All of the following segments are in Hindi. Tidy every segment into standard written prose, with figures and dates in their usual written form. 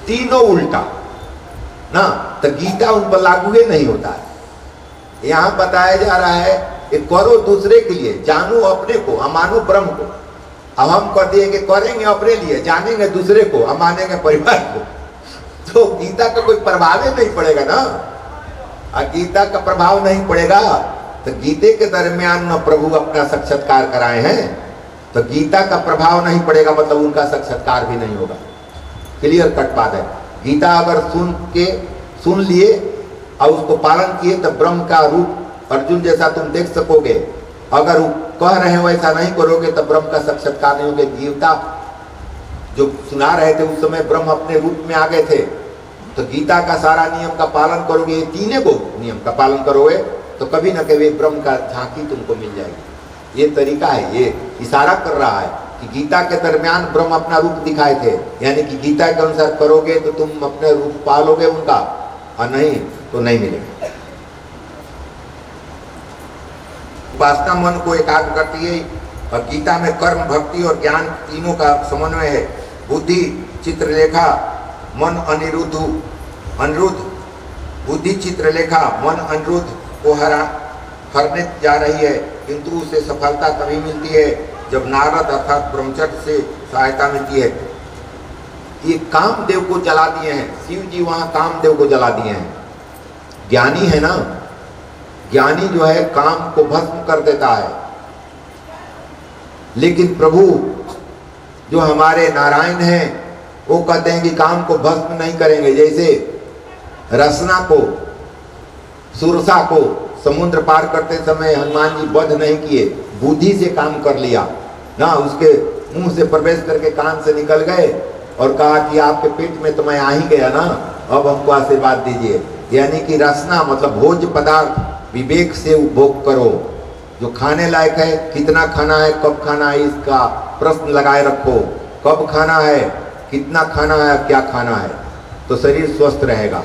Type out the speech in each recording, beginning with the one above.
तीनों उल्टा ना, तो गीता उन पर लागू ही नहीं होता है। यहाँ बताया जा रहा है कि करो दूसरे के लिए, जानो अपने को, अमानो ब्रह्म को। अब हम कहते हैं कि करेंगे अपने लिए, जानेंगे दूसरे को, हम मानेंगे परिवार को, तो गीता का कोई प्रभाव ही नहीं पड़ेगा ना। गीता का प्रभाव नहीं पड़ेगा तो गीते के दरमियान न प्रभु अपना साक्षात्कार कराए हैं, तो गीता का प्रभाव नहीं पड़ेगा, मतलब उनका साक्षात्कार भी नहीं होगा। क्लियर कट बात है। गीता अगर सुन लिए और उसको पालन किए तो ब्रह्म का रूप अर्जुन जैसा तुम देख सकोगे। अगर कह रहे हो ऐसा नहीं करोगे तो ब्रह्म का साक्षात्कार नहीं होगा। गीता जो सुना रहे थे उस समय ब्रह्म अपने रूप में आ गए थे, तो गीता का सारा नियम का पालन करोगे, ये तीनों को नियम का पालन करोगे तो कभी ना कभी ब्रह्म का झांकी तुमको मिल जाएगी। ये तरीका है, ये इशारा कर रहा है कि गीता के दरमियान ब्रह्म अपना रूप दिखाए थे, यानी कि गीता के अनुसार करोगे तो तुम अपने रूप पालोगे उनका, और नहीं तो नहीं मिलेगा। उपासना मन को एकाग्र करती है, और गीता में कर्म, भक्ति और ज्ञान तीनों का समन्वय है। बुद्धि चित्रलेखा मन अनिरुद्ध, बुद्धि चित्रलेखा मन अनिरुद्ध को हरने जा रही है, किंतु उसे सफलता तभी मिलती है जब नारद अर्थात ब्रह्मचर्य से सहायता मिलती है। ये कामदेव को जला दिए हैं, शिव जी वहां कामदेव को जला दिए हैं। ज्ञानी है ना, ज्ञानी जो है काम को भस्म कर देता है, लेकिन प्रभु जो हमारे नारायण हैं वो कहते हैं कि काम को भस्म नहीं करेंगे। जैसे रसना को, सुरसा को समुद्र पार करते समय हनुमान जी वध नहीं किए, बुद्धि से काम कर लिया ना, उसके मुंह से प्रवेश करके कान से निकल गए और कहा कि आपके पेट में तो मैं आ ही गया ना, अब हमको आशीर्वाद दीजिए। यानी कि रसना मतलब भोज्य पदार्थ विवेक से उपभोग करो, जो खाने लायक है, कितना खाना है, कब खाना है, इसका प्रश्न लगाए रखो। कब खाना है, कितना खाना है, क्या खाना है, तो शरीर स्वस्थ रहेगा।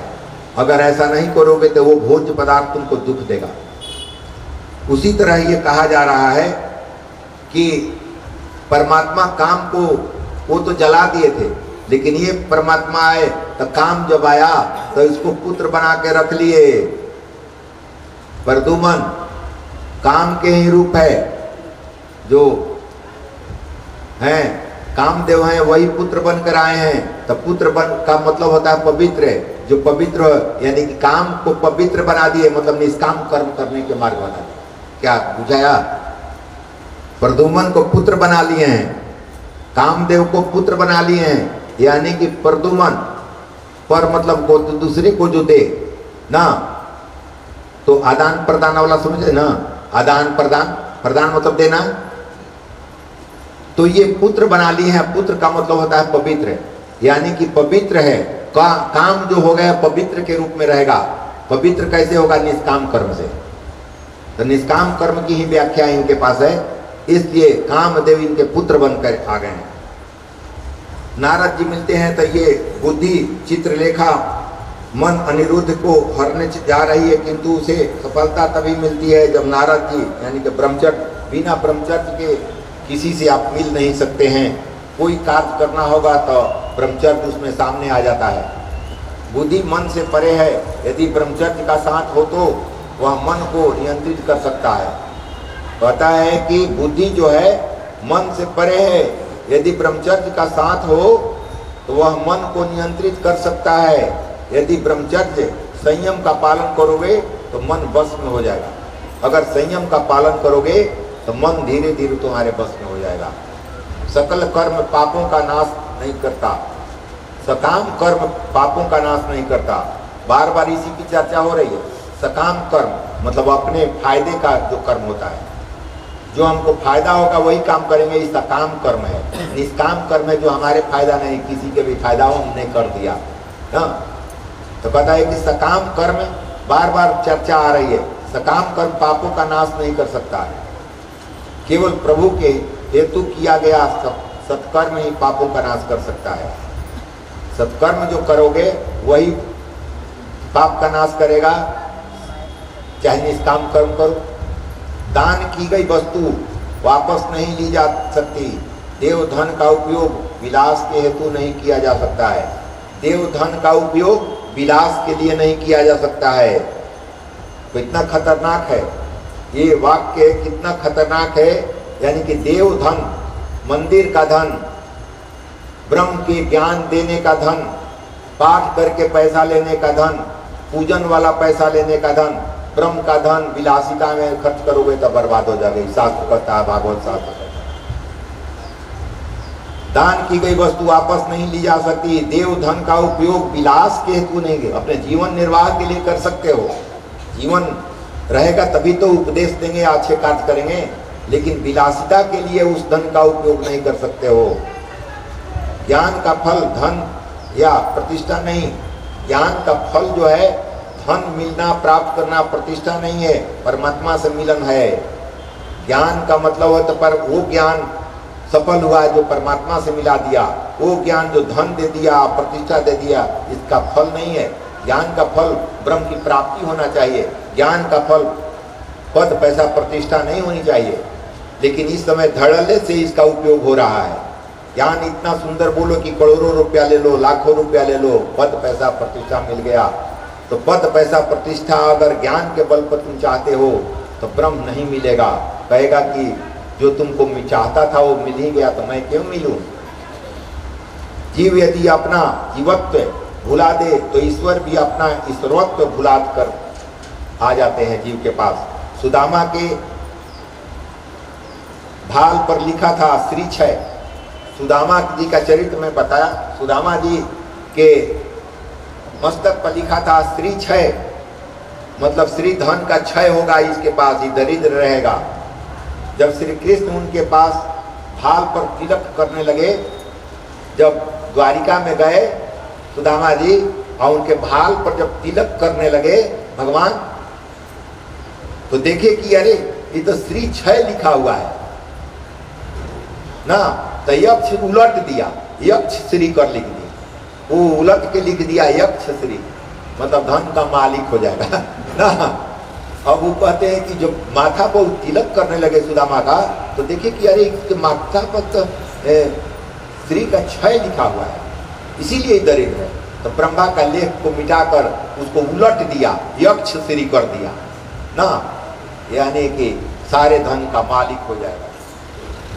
अगर ऐसा नहीं करोगे तो वो भोज्य पदार्थ तुमको दुख देगा। उसी तरह ये कहा जा रहा है कि परमात्मा काम को वो तो जला दिए थे, लेकिन ये परमात्मा आए तो काम जब आया तो इसको पुत्र बना के रख लिए। प्रद्युमन काम के ही रूप है, जो हैं कामदेव हैं वही पुत्र बनकर आए हैं। तो पुत्र बन का मतलब होता है पवित्र है, जो पवित्र यानी कि काम को पवित्र बना दिए, मतलब निष्काम कर्म करने के मार्ग बना दिए। क्या बुझाया? प्रद्युमन को पुत्र बना लिए हैं, कामदेव को पुत्र बना लिए हैं, यानी कि प्रद्युमन पर मतलब को तो दूसरे को जो दे ना, तो आदान प्रदान वाला समझे ना, आदान प्रदान, प्रदान मतलब देना, तो ये पुत्र बना लिए हैं। पुत्र का मतलब होता है पवित्र, यानी कि पवित्र है। काम जो हो गया पवित्र के रूप में रहेगा। पवित्र कैसे होगा? निष्काम कर्म से। तो निष्काम कर्म की ही व्याख्या इनके पास है, इसलिए कामदेव इनके पुत्र बनकर आ गए हैं। नारद जी मिलते हैं तो ये बुद्धि चित्रलेखा मन अनिरुद्ध को हरने जा रही है, किंतु उसे सफलता तभी मिलती है जब नारद जी यानी कि ब्रह्मचर्य, बिना ब्रह्मचर्य के किसी से आप मिल नहीं सकते हैं। कोई कार्य करना होगा तो ब्रह्मचर्य उसमें सामने आ जाता है। बुद्धि मन से परे है, यदि ब्रह्मचर्य का साथ हो तो वह मन को नियंत्रित कर सकता है। कहता है कि बुद्धि जो है मन से परे है, यदि ब्रह्मचर्य का साथ हो तो वह मन को नियंत्रित कर सकता है। यदि ब्रह्मचर्य संयम का पालन करोगे तो मन बस में हो जाएगा। अगर संयम का पालन करोगे तो मन धीरे धीरे तुम्हारे बस में हो जाएगा। सकल कर्म पापों का नाश नहीं करता, सकाम कर्म पापों का नाश नहीं करता। बार बार इसी की चर्चा हो रही है। सकाम कर्म मतलब अपने फायदे का जो कर्म होता है, जो हमको फायदा होगा वही काम करेंगे, ये सकाम कर्म है। निष्काम कर्म है जो हमारे फायदा नहीं, किसी के भी फायदा हो हमने कर दिया ना। तो कहता है कि सकाम कर्म, बार बार चर्चा आ रही है, सकाम कर्म पापों का नाश नहीं कर सकता है। केवल प्रभु के हेतु किया गया सत्कर्म ही पापों का नाश कर सकता है। सत्कर्म जो करोगे वही पाप का नाश करेगा, चाहे निष्काम कर्म करो। दान की गई वस्तु वापस नहीं ली जा सकती। देव धन का उपयोग विलास के हेतु नहीं किया जा सकता है। देव धन का उपयोग विलास के लिए नहीं किया जा सकता है। तो इतना खतरनाक है ये वाक्य, कितना खतरनाक है। यानी कि देव धन, मंदिर का धन, ब्रह्म के ज्ञान देने का धन, पाठ करके पैसा लेने का धन, पूजन वाला पैसा लेने का धन, ब्रह्म का धन विलासिता में खर्च करोगे तो बर्बाद हो जाएगी। शास्त्र कहता है, भागवत शास्त्र कहता है, दान की गई वस्तु वापस नहीं ली जा सकती। देव धन का उपयोग विलास के हेतु नहीं, अपने जीवन निर्वाह के लिए कर सकते हो। जीवन रहेगा तभी तो उपदेश देंगे, अच्छे कार्य करेंगे, लेकिन विलासिता के लिए उस धन का उपयोग नहीं कर सकते हो। ज्ञान का फल धन या प्रतिष्ठा नहीं, ज्ञान का फल जो है धन मिलना, प्राप्त करना, प्रतिष्ठा नहीं है, परमात्मा से मिलन है। ज्ञान का मतलब है तो पर वो ज्ञान सफल हुआ है जो परमात्मा से मिला दिया, वो ज्ञान जो धन दे दिया, प्रतिष्ठा दे दिया, इसका फल नहीं है। ज्ञान का फल ब्रह्म की प्राप्ति होना चाहिए। ज्ञान का फल पद पैसा प्रतिष्ठा नहीं होनी चाहिए। लेकिन इस समय धड़ल्ले से इसका उपयोग हो रहा है। ज्ञान इतना सुंदर बोलो कि करोड़ों रुपया ले लो, लाखों रुपया ले लो, पद पैसा प्रतिष्ठा मिल गया। तो पद पैसा प्रतिष्ठा अगर ज्ञान के बल पर तुम चाहते हो तो ब्रह्म नहीं मिलेगा। कहेगा कि जो तुमको मैं चाहता था वो मिल ही गया, तो मैं क्यों मिलूं। जीव यदि अपना जीवत्व भुला दे तो ईश्वर भी अपना ईश्वरत्व भुला कर आ जाते हैं जीव के पास। सुदामा के भाल पर लिखा था श्री क्षय। सुदामा जी का चरित्र में बताया, सुदामा जी के मस्तक पर लिखा था श्री क्षय, मतलब श्री धन का क्षय होगा, इसके पास ही दरिद्र रहेगा। जब श्री कृष्ण उनके पास भाल पर तिलक करने लगे, जब द्वारिका में गए सुदामा जी और उनके भाल पर जब तिलक करने लगे भगवान, तो देखे कि अरे ये तो श्री क्षय लिखा हुआ है ना। तो यक्ष उलट दिया, यक्ष श्री कर लिख दिया, वो उलट के लिख दिया यक्ष श्री, मतलब धन का मालिक हो जाएगा ना। अब वो कहते हैं कि जब माथा पर तिलक करने लगे सुदामा का, तो देखे कि अरे इसके माथा पर तो श्री का क्षय लिखा हुआ है, इसीलिए दरिद्र है। तो ब्रह्मा का लेख को मिटाकर उसको उलट दिया, यक्ष श्री कर दिया ना, यानी कि सारे धन का मालिक हो जाएगा।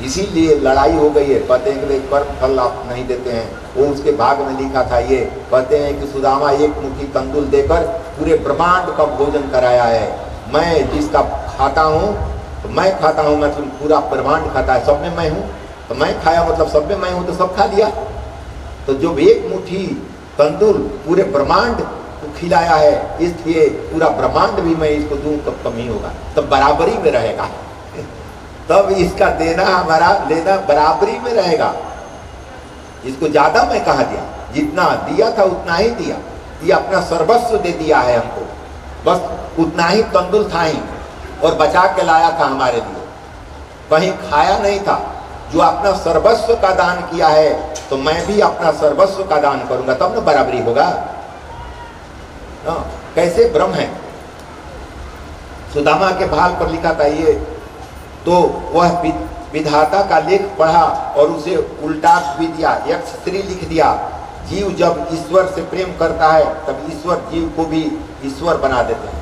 इसीलिए लड़ाई हो गई है। कहते हैं कि भाई कर्म फल आप नहीं देते हैं, वो उसके भाग में लिखा था ये। कहते हैं कि सुदामा एक मुट्ठी तंदुल देकर पूरे ब्रह्मांड का भोजन कराया है। मैं जिसका खाता हूँ तो मैं खाता हूँ, मतलब पूरा ब्रह्मांड खाता है, सब में मैं हूँ, तो मैं खाया मतलब सब में मैं हूँ, तो सब खा लिया। तो जब एक मुट्ठी तंदुल पूरे ब्रह्मांड को खिलाया है, इसलिए पूरा ब्रह्मांड भी मैं इसको दूं तब कम ही होगा, तब बराबरी में रहेगा। तब इसका देना हमारा लेना बराबरी में रहेगा। इसको ज्यादा मैं कहा दिया, जितना दिया था उतना ही दिया, ये अपना सर्वस्व दे दिया है हमको, बस उतना ही तंदुल था ही, और बचा के लाया था हमारे लिए, कहीं खाया नहीं था। जो अपना सर्वस्व का दान किया है तो मैं भी अपना सर्वस्व का दान करूंगा, तब ना बराबरी होगा। कैसे ब्रह्म है। सुदामा के भाल पर लिखा था ये, तो वह विधाता का लेख पढ़ा और उसे उल्टा भी दिया, यक्ष श्री लिख दिया। जीव जब ईश्वर से प्रेम करता है तब ईश्वर जीव को भी ईश्वर बना देते हैं।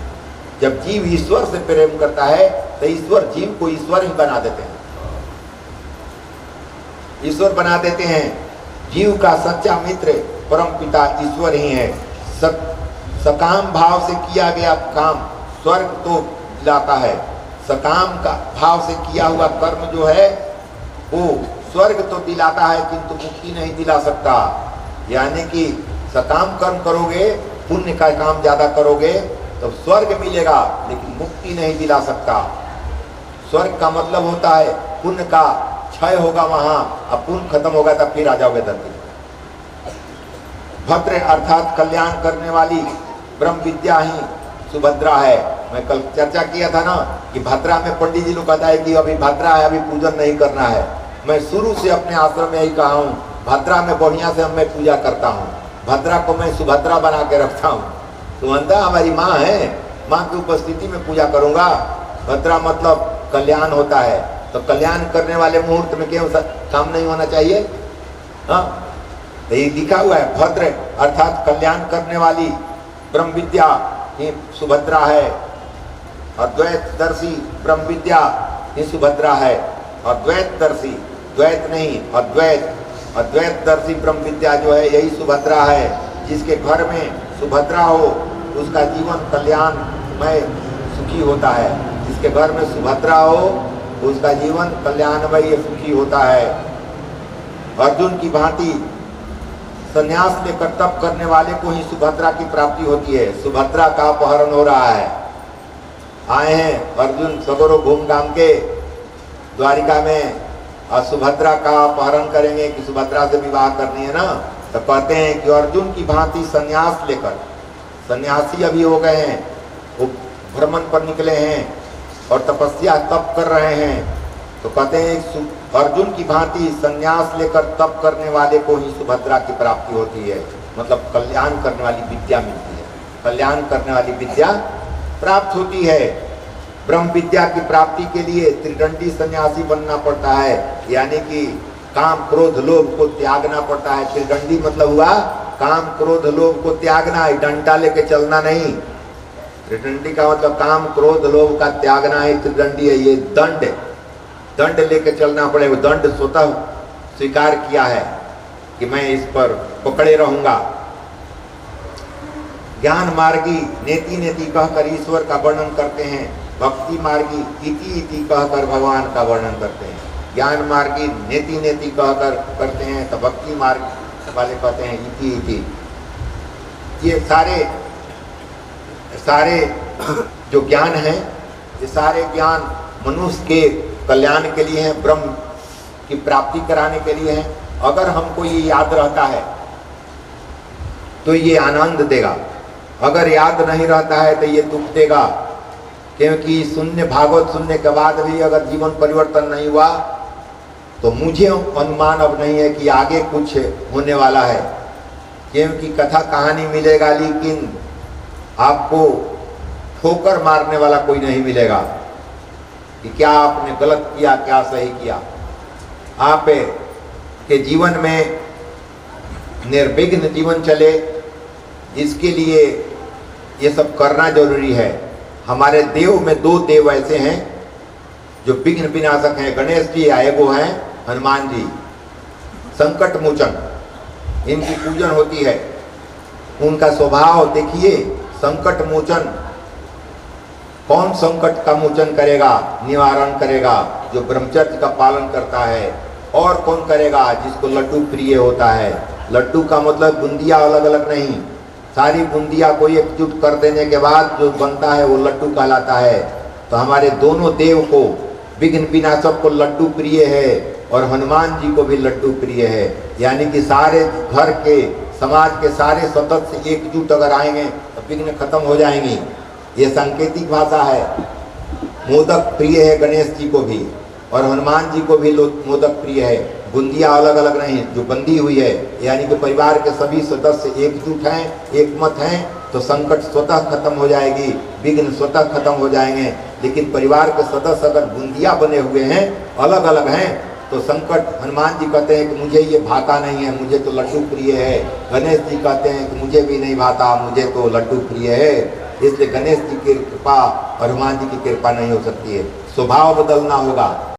जब जीव ईश्वर से प्रेम करता है तो ईश्वर जीव को ईश्वर ही बना देते हैं, ईश्वर बना देते हैं। जीव का सच्चा मित्र परम पिता ईश्वर ही है। सकाम भाव से किया गया काम स्वर्ग तो दिलाता है, सकाम का भाव से किया हुआ कर्म जो है वो स्वर्ग तो दिलाता है किंतु मुक्ति नहीं दिला सकता। यानी कि सकाम कर्म करोगे, पुण्य का काम ज्यादा करोगे तो स्वर्ग मिलेगा, लेकिन मुक्ति नहीं दिला सकता। स्वर्ग का मतलब होता है पुण्य का क्षय होगा वहां, अब पुण्य खत्म होगा तब फिर आ जाओगे धरती। भद्र अर्थात कल्याण करने वाली ब्रह्म विद्या ही सुभद्रा है। मैं कल चर्चा किया था ना कि भद्रा में पंडित जी लोग कहता है कि अभी भद्रा है, अभी पूजन नहीं करना है। मैं शुरू से अपने आश्रम में यही कहा हूँ, भद्रा में बढ़िया से मैं पूजा करता हूँ, भद्रा को मैं सुभद्रा बना के रखता हूँ। सुमंता हमारी माँ है, माँ की उपस्थिति में पूजा करूंगा। भद्रा मतलब कल्याण होता है, तो कल्याण करने वाले मुहूर्त में क्यों काम नहीं होना चाहिए। हाँ, तो ये लिखा हुआ है भद्र अर्थात कल्याण करने वाली ब्रह्म विद्या ये सुभद्रा है। अद्वैतदर्शी ब्रह्म विद्या ये सुभद्रा है। अद्वैतदर्शी, द्वैत नहीं अद्वैतदर्शी ब्रह्म विद्या जो है यही सुभद्रा है। जिसके घर में सुभद्रा हो उसका जीवन कल्याणमय सुखी होता है। जिसके घर में सुभद्रा हो उसका जीवन कल्याणमय सुखी होता है। अर्जुन की भांति संन्यास लेकर तप करने वाले को ही सुभद्रा की प्राप्ति होती है। सुभद्रा का अपहरण हो रहा है। आए हैं अर्जुन सगरो घूम घाम के द्वारिका में और सुभद्रा का अपहरण करेंगे कि सुभद्रा से विवाह करनी है ना। तो कहते हैं कि अर्जुन की भांति संन्यास लेकर, सन्यासी अभी हो गए हैं, वो भ्रमण पर निकले हैं और तपस्या तप कर रहे हैं। तो कहते हैं अर्जुन की भांति संन्यास लेकर तप करने वाले को ही सुभद्रा की प्राप्ति होती है। मतलब कल्याण करने वाली विद्या मिलती है, कल्याण करने वाली विद्या प्राप्त होती है। ब्रह्म विद्या की प्राप्ति के लिए त्रिदंडी सन्यासी बनना पड़ता है, यानी कि काम क्रोध लोभ को त्यागना पड़ता है। त्रिदंडी मतलब हुआ काम क्रोध लोभ को त्यागना है, डंडा लेके चलना नहीं। त्रिदंडी का मतलब काम क्रोध लोभ का त्यागना है, त्रिदंडी है। ये दंड लेके चलना पड़े। वो दंड स्वतः स्वीकार किया है कि मैं इस पर पकड़े रहूंगा। ज्ञान मार्गी नेति नेति कहकर ईश्वर का वर्णन करते हैं। भक्ति मार्गी इति इति कहकर भगवान का वर्णन करते हैं। ज्ञान मार्गी नेति नेति कहकर करते हैं तो भक्ति मार्ग वाले कहते हैं इति इति। ये सारे जो ज्ञान है ये सारे ज्ञान मनुष्य के कल्याण के लिए हैं, ब्रह्म की प्राप्ति कराने के लिए हैं। अगर हमको ये याद रहता है तो ये आनंद देगा, अगर याद नहीं रहता है तो ये दुख देगा। क्योंकि भागवत सुनने के बाद भी अगर जीवन परिवर्तन नहीं हुआ तो मुझे अनुमान अब नहीं है कि आगे कुछ होने वाला है। क्योंकि कथा कहानी मिलेगा लेकिन आपको ठोकर मारने वाला कोई नहीं मिलेगा कि क्या आपने गलत किया क्या सही किया। आप के जीवन में निर्विघ्न जीवन चले इसके लिए ये सब करना जरूरी है। हमारे देव में दो देव ऐसे हैं जो विघ्न विनाशक हैं। गणेश जी एगो हैं हनुमान जी, संकट मोचन इनकी पूजन होती है। उनका स्वभाव देखिए, संकट मोचन। कौन संकट का मोचन करेगा, निवारण करेगा? जो ब्रह्मचर्य का पालन करता है। और कौन करेगा? जिसको लड्डू प्रिय होता है। लड्डू का मतलब बूंदिया अलग अलग नहीं, सारी बूंदिया को एकजुट कर देने के बाद जो बनता है वो लड्डू कहलाता है। तो हमारे दोनों देव को, विघ्न विनाशक को लड्डू प्रिय है और हनुमान जी को भी लड्डू प्रिय है। यानी कि सारे घर के, समाज के सारे सदस्य एकजुट अगर आएंगे तो विघ्न खत्म हो जाएंगी। ये सांकेतिक भाषा है। मोदक प्रिय है गणेश जी को भी और हनुमान जी को भी मोदक प्रिय है। बूंदिया अलग अलग नहीं, जो बंधी हुई है, यानी कि परिवार के सभी सदस्य एकजुट हैं, एकमत हैं तो संकट स्वतः खत्म हो जाएगी, विघ्न स्वतः खत्म हो जाएंगे। लेकिन परिवार के सदस्य अगर बूंदिया बने हुए हैं, अलग अलग हैं तो संकट, हनुमान जी कहते हैं कि मुझे ये भाता नहीं है, मुझे तो लड्डू प्रिय है। गणेश जी कहते हैं कि मुझे भी नहीं भाता, मुझे तो लड्डू प्रिय है। इसलिए गणेश जी की कृपा और हनुमान जी की कृपा नहीं हो सकती है। स्वभाव बदलना होगा।